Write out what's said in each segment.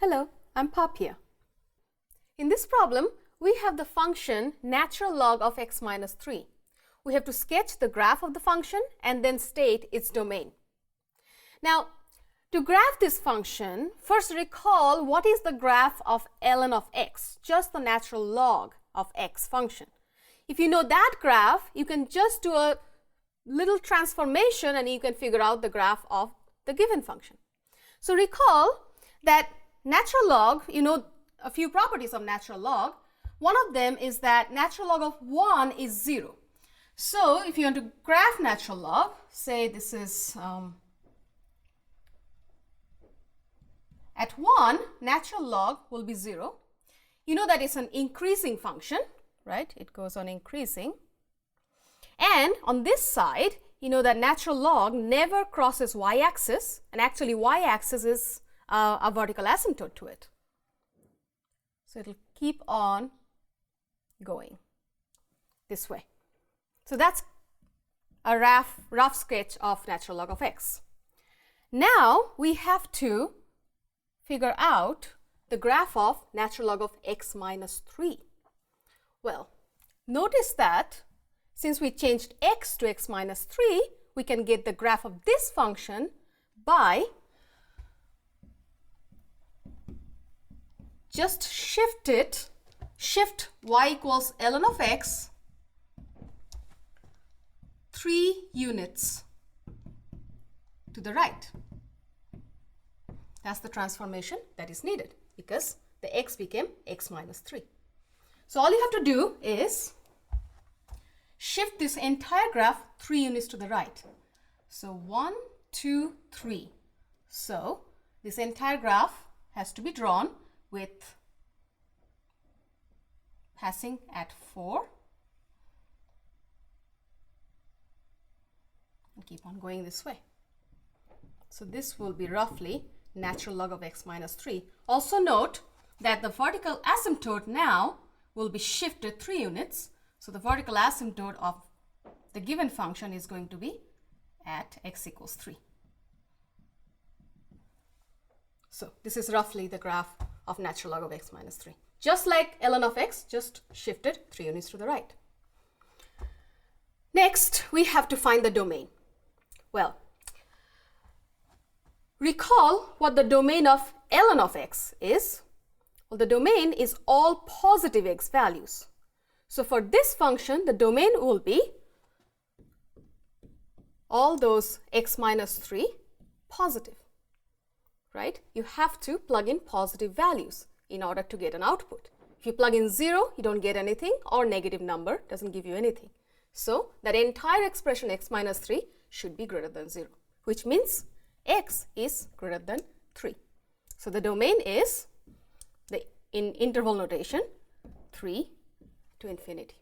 Hello, I'm Papia. In this problem, we have the function natural log of x minus 3. We have to sketch the graph of the function and then state its domain. Now, to graph this function, first recall what is the graph of ln of x, just the natural log of x function. If you know that graph, you can just do a little transformation and you can figure out the graph of the given function. So recall that natural log, you know a few properties of natural log. One of them is that natural log of 1 is 0. So if you want to graph natural log, say this is at 1, natural log will be 0. You know that it's an increasing function, right? It goes on increasing. And on this side, you know that natural log never crosses y-axis, and actually y-axis is a vertical asymptote to it. So it will keep on going this way. So that's a rough sketch of natural log of x. Now we have to figure out the graph of natural log of x minus 3. Well, notice that since we changed x to x minus 3, we can get the graph of this function by just shift y equals ln of x 3 units to the right. That's the transformation that is needed because the x became x minus 3. So all you have to do is shift this entire graph 3 units to the right. So 1, 2, 3. So this entire graph has to be drawn with passing at 4 and keep on going this way. So this will be roughly natural log of x minus 3. Also note that the vertical asymptote now will be shifted 3 units. So the vertical asymptote of the given function is going to be at x equals 3. So this is roughly the graph of natural log of x minus 3. Just like ln of x, just shifted 3 units to the right. Next, we have to find the domain. Well, recall what the domain of ln of x is. Well, the domain is all positive x values. So for this function, the domain will be all those x minus 3 positive, right? You have to plug in positive values in order to get an output. If you plug in 0, you don't get anything, or negative number doesn't give you anything. So that entire expression x minus 3 should be greater than 0, which means x is greater than 3. So the domain is, in interval notation, 3 to infinity.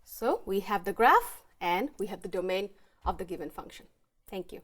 So we have the graph and we have the domain of the given function. Thank you.